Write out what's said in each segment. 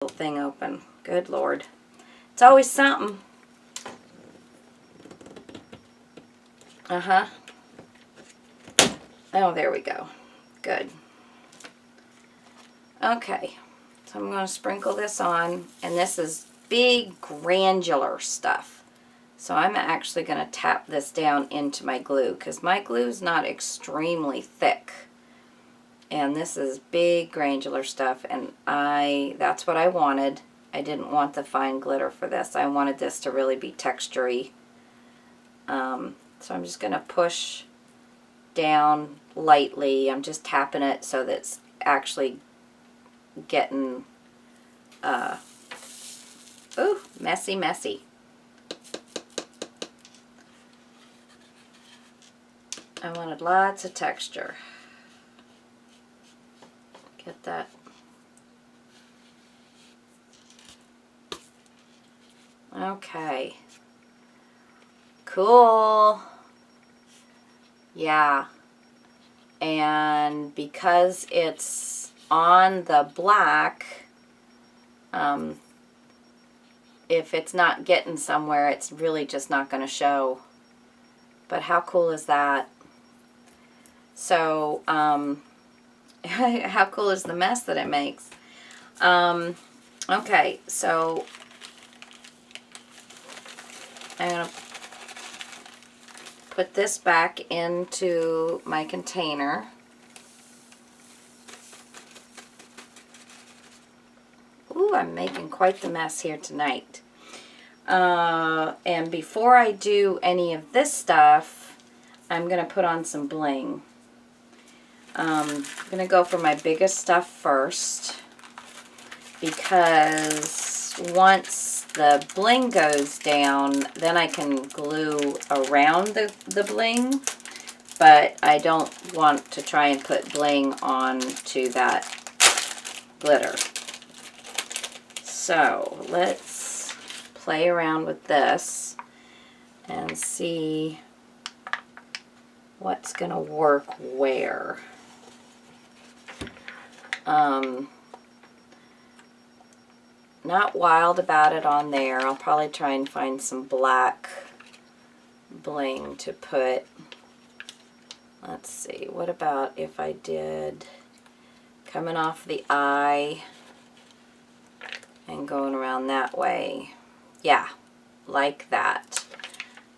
little thing open. Good Lord. It's always something. Uh-huh. Oh, there we go. Good. Okay. So I'm going to sprinkle this on, and this is big granular stuff. So I'm actually going to tap this down into my glue because my glue is not extremely thick. And this is big granular stuff, and that's what I wanted. I didn't want the fine glitter for this. I wanted this to really be textury. So I'm just going to push down lightly. I'm just tapping it so that it's actually getting, ooh, messy, messy. I wanted lots of texture. Get that. Okay. Cool. Yeah. And because it's on the black, if it's not getting somewhere, it's really just not going to show. But how cool is that? So, how cool is the mess that it makes? Okay, so I'm going to put this back into my container. Ooh, I'm making quite the mess here tonight. And before I do any of this stuff, I'm going to put on some bling. I'm going to go for my biggest stuff first, because once the bling goes down, then I can glue around the bling, but I don't want to try and put bling onto that glitter. So let's play around with this and see what's going to work where. Not wild about it on there. I'll probably try and find some black bling to put. Let's see, what about if I did coming off the eye and going around that way? Yeah, like that.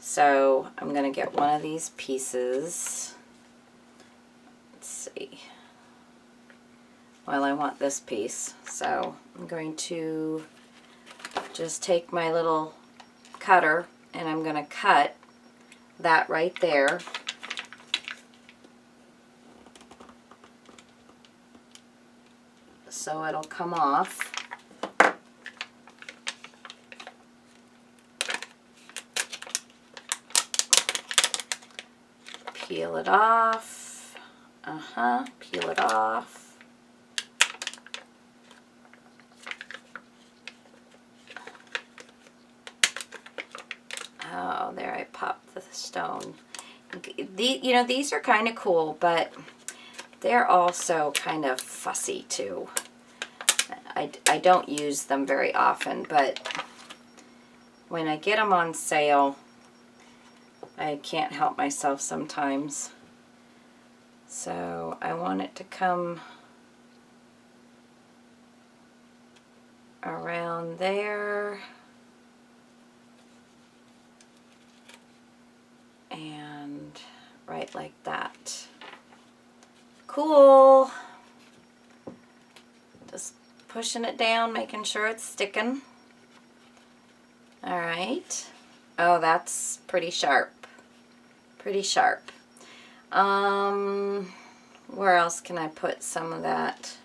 So I'm going to get one of these pieces. Let's see. Well, I want this piece, so I'm going to just take my little cutter and I'm going to cut that right there. So it'll come off. Peel it off. Peel it off. Oh, there, I popped the stone. These are kind of cool, but they're also kind of fussy too. I don't use them very often, but when I get them on sale, I can't help myself sometimes. So I want it to come around there. And right like that. Cool. Just pushing it down, making sure it's sticking. Alright. Oh, that's pretty sharp. Pretty sharp. Where else can I put some of that?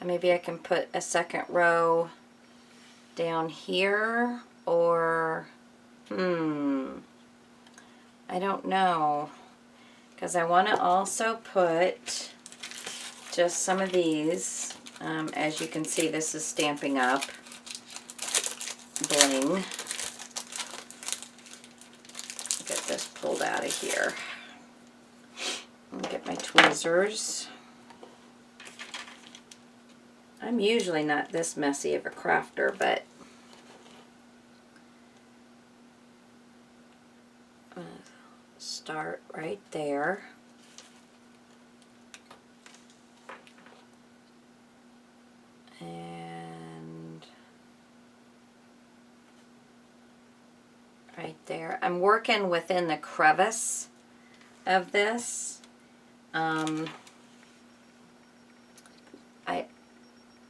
Maybe I can put a second row down here, or I don't know, because I want to also put just some of these. As you can see, this is Stampin' Up! Bling. Get this pulled out of here. I'll get my tweezers. I'm usually not this messy of a crafter, but I'm gonna start right there. And right there. I'm working within the crevice of this.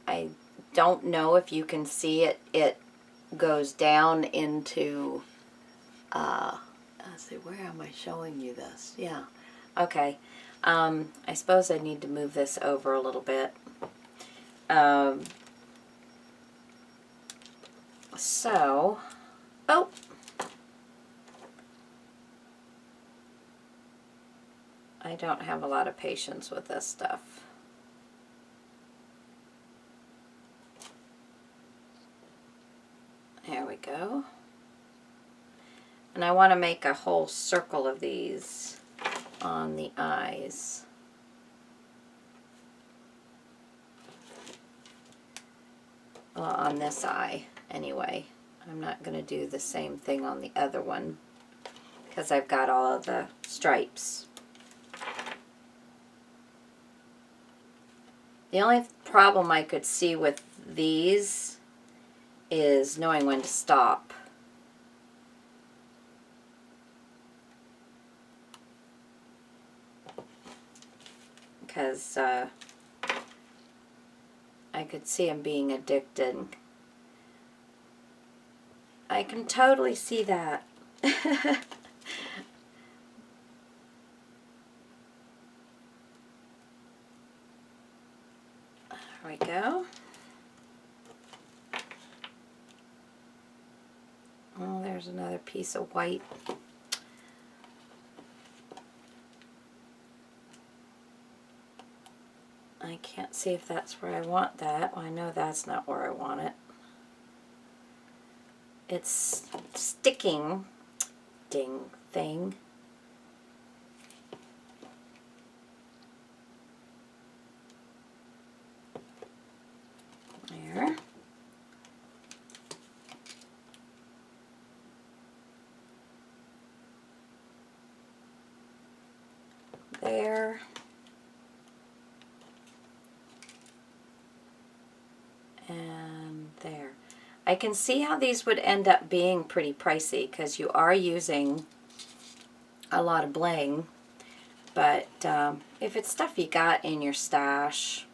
I don't know if you can see it. It goes down into, let's see, where am I showing you this? Yeah. Okay. I suppose I need to move this over a little bit. So, oh. I don't have a lot of patience with this stuff. There we go. And I want to make a whole circle of these on the eyes. Well, on this eye, anyway. I'm not going to do the same thing on the other one because I've got all of the stripes. The only problem I could see with these is knowing when to stop. Because I could see him being addicted. I can totally see that. There we go. Oh, there's another piece of white. I can't see if that's where I want that. Well, I know that's not where I want it. It's sticking ding thing. There. There. And there. I can see how these would end up being pretty pricey because you are using a lot of bling. But if it's stuff you got in your stash,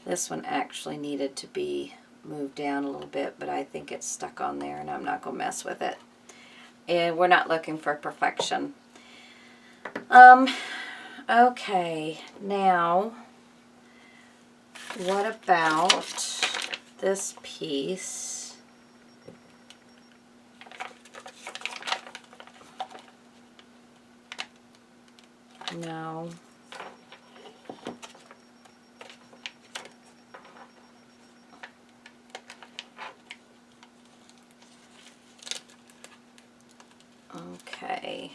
this one actually needed to be moved down a little bit, but I think it's stuck on there and I'm not going to mess with it. And we're not looking for perfection. Okay, now what about this piece? No. Okay.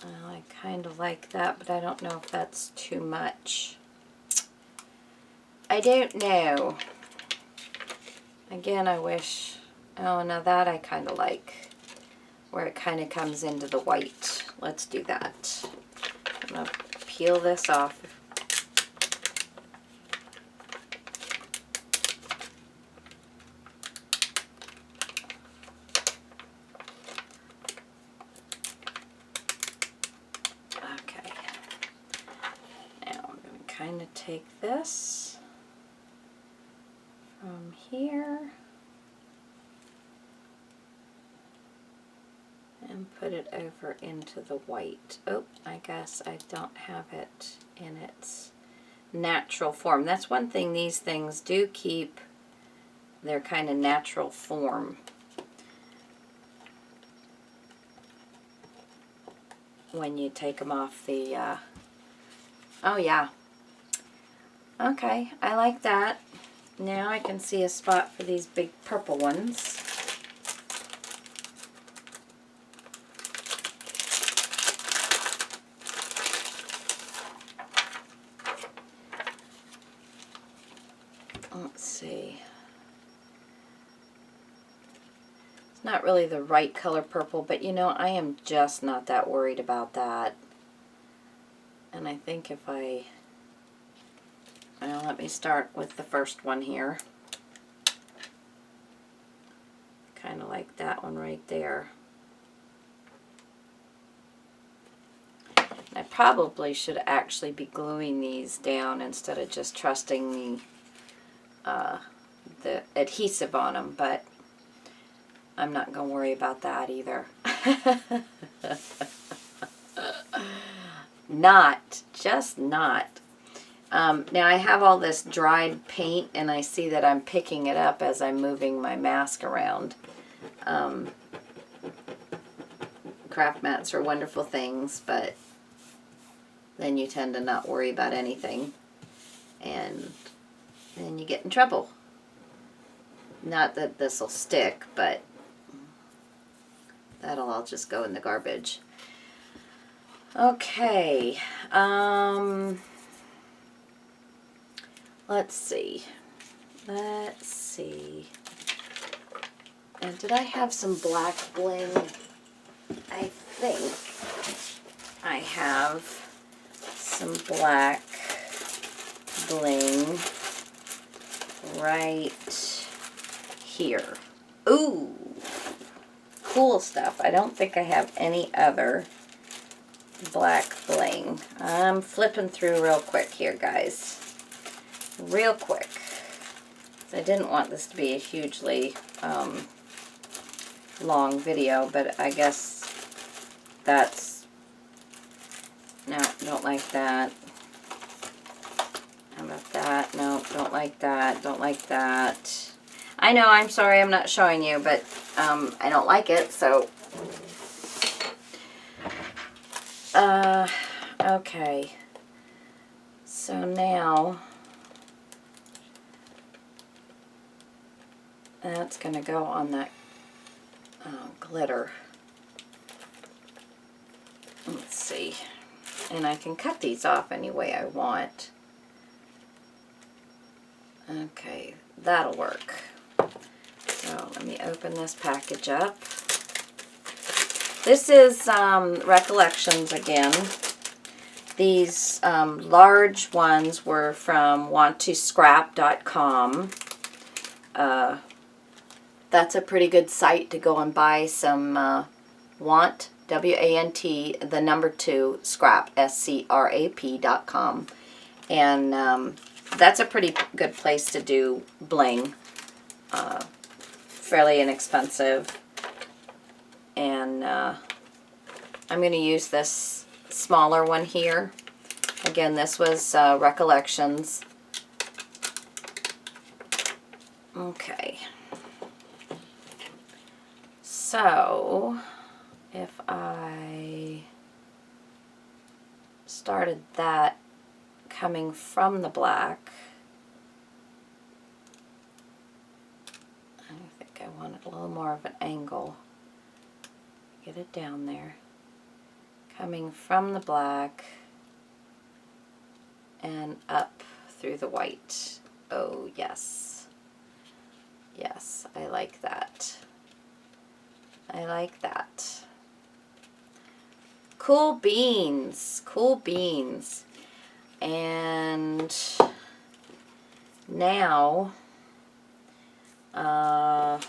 Well, I kind of like that, but I don't know if that's too much. I don't know. Again, I wish... Oh, now that I kind of like, where it kind of comes into the white. Let's do that. I'm going to peel this off. Okay. Now I'm going to kind of take this from here and put it over into the white. Oh, I guess I don't have it in its natural form. That's one thing these things do keep their kind of natural form. When you take them off the, oh yeah. Okay, I like that. Now I can see a spot for these big purple ones. see. It's not really the right color purple, but you know, I am just not that worried about that. And I think if well, let me start with the first one here. Kind of like that one right there. I probably should actually be gluing these down instead of just trusting the adhesive on them, but I'm not going to worry about that either. Just not. Now I have all this dried paint and I see that I'm picking it up as I'm moving my mask around. Craft mats are wonderful things, but then you tend to not worry about anything, and then you get in trouble. Not that this will stick, but that'll all just go in the garbage. Okay, let's see. And did I have some black bling? I think I have some black bling right here. Ooh, cool stuff. I don't think I have any other black bling. I'm flipping through real quick here, guys. Real quick. I didn't want this to be a hugely long video, but I guess that's... No, don't like that. How about that? No, don't like that. Don't like that. I know, I'm sorry I'm not showing you, but I don't like it, so... Okay. So now... that's going to go on that glitter. Let's see. And I can cut these off any way I want. Okay, that'll work. So let me open this package up. This is Recollections again. These large ones were from wanttoscrap.com. That's a pretty good site to go and buy some Want, W-A-N-T, the number 2, scrap, S-C-R-A-P.com. And that's a pretty good place to do bling. Fairly inexpensive. And I'm going to use this smaller one here. Again, this was Recollections. Okay. So, if I started that coming from the black, I think I want it a little more of an angle. Get it down there. Coming from the black and up through the white. Oh, yes. Yes, I like that. I like that. Cool beans. Cool beans. And now, I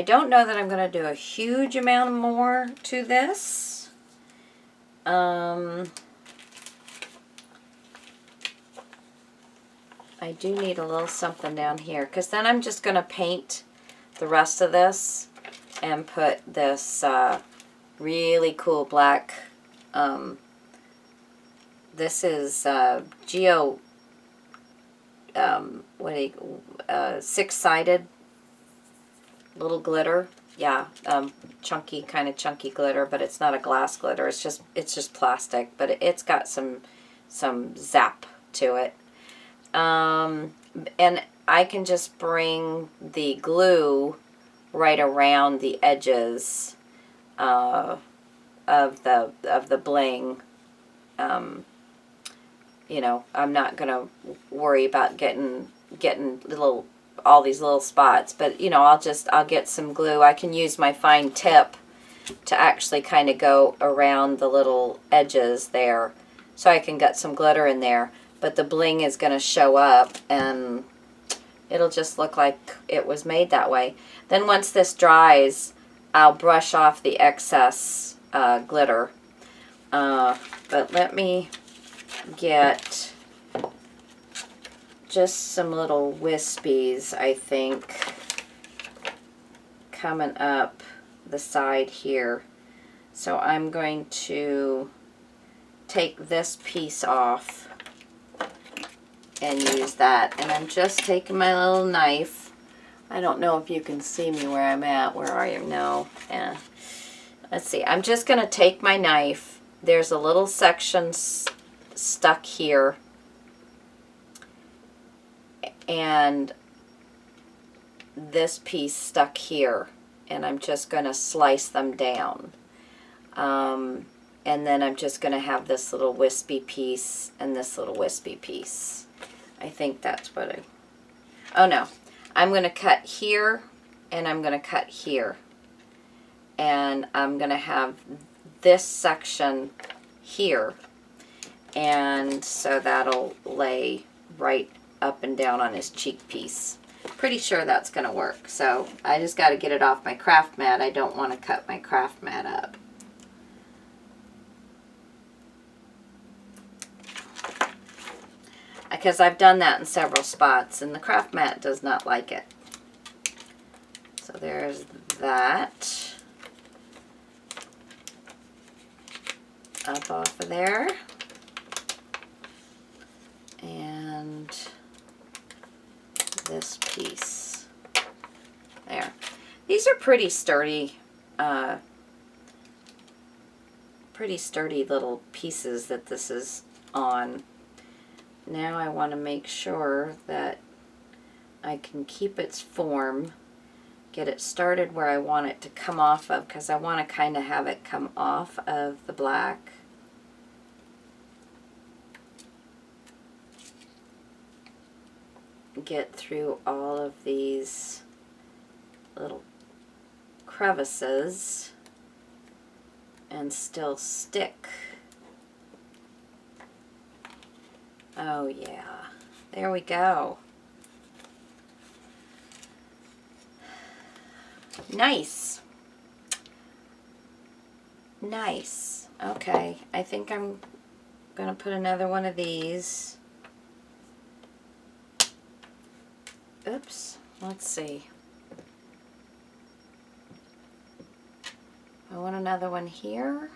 don't know that I'm going to do a huge amount more to this. I do need a little something down here, because then I'm just going to paint the rest of this and put this really cool black, this is Geo, six-sided little glitter. Yeah, chunky, kind of chunky glitter, but it's not a glass glitter. It's just plastic, but it's got some zap to it. And I can just bring the glue right around the edges of the bling. You know, I'm not gonna worry about getting getting all these little spots. But, you know, I'll get some glue. I can use my fine tip to actually kind of go around the little edges there, so I can get some glitter in there. But the bling is going to show up, and it'll just look like it was made that way. Then once this dries, I'll brush off the excess glitter. But let me get just some little wispies, I think, coming up the side here. So I'm going to take this piece off and use that. And I'm just taking my little knife. I don't know if you can see me where I'm at. Where are you? No. Yeah. Let's see. I'm just going to take my knife. There's a little section stuck here. And this piece stuck here. And I'm just going to slice them down. And then I'm just going to have this little wispy piece and this little wispy piece. I think that's what I... Oh no. I'm going to cut here and I'm going to cut here. And I'm going to have this section here. And so that'll lay right up and down on his cheek piece. Pretty sure that's going to work. So I just got to get it off my craft mat. I don't want to cut my craft mat up. Because I've done that in several spots and the craft mat does not like it. So there's that. Up off of there. And this piece. There. These are pretty sturdy little pieces that this is on. Now I want to make sure that I can keep its form, get it started where I want it to come off of, because I want to kind of have it come off of the black. Get through all of these little crevices and still stick. Oh yeah, there we go. Nice. Nice. Okay, I think I'm gonna put another one of these. Oops, let's see. I want another one here.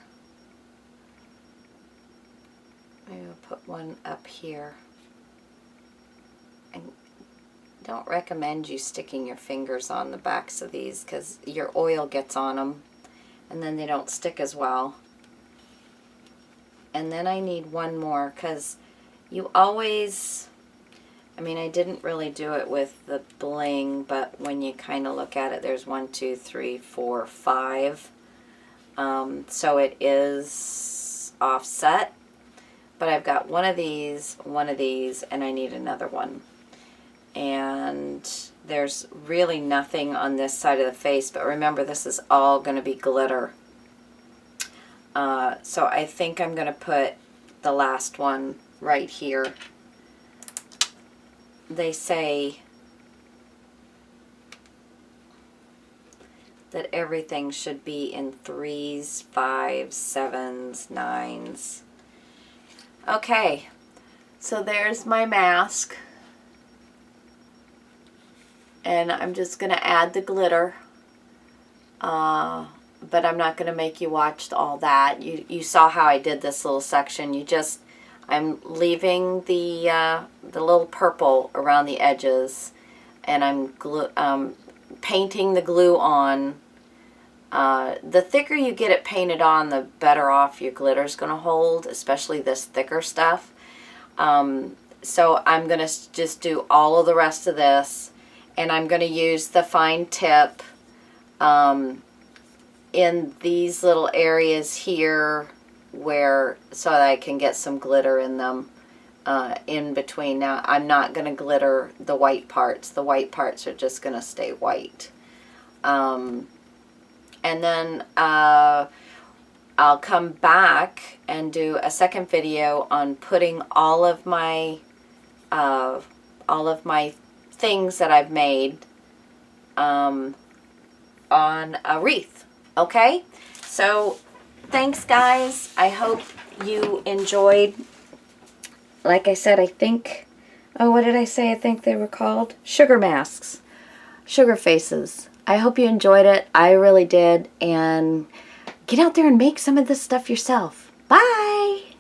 Maybe we'll put one up here. And don't recommend you sticking your fingers on the backs of these because your oil gets on them and then they don't stick as well. And then I need one more because you always, I mean, I didn't really do it with the bling, but when you kind of look at it, there's 1, 2, 3, 4, 5. So it is offset. But I've got one of these, and I need another one. And there's really nothing on this side of the face, but remember this is all going to be glitter. So I think I'm going to put the last one right here. They say that everything should be in 3s, 5s, 7s, 9s. Okay, so there's my mask. And I'm just going to add the glitter. But I'm not going to make you watch all that. You saw how I did this little section. I'm leaving the little purple around the edges. And I'm painting the glue on. The thicker you get it painted on, the better off your glitter's going to hold, especially this thicker stuff. So I'm going to just do all of the rest of this, and I'm going to use the fine tip in these little areas here so that I can get some glitter in them. in between. Now, I'm not going to glitter the white parts. The white parts are just going to stay white. And then I'll come back and do a second video on putting all of my things that I've made on a wreath. Okay? So, thanks guys. I hope you enjoyed. Like I said, I think, oh, what did I say? I think they were called sugar masks, sugar faces. I hope you enjoyed it. I really did. And get out there and make some of this stuff yourself. Bye!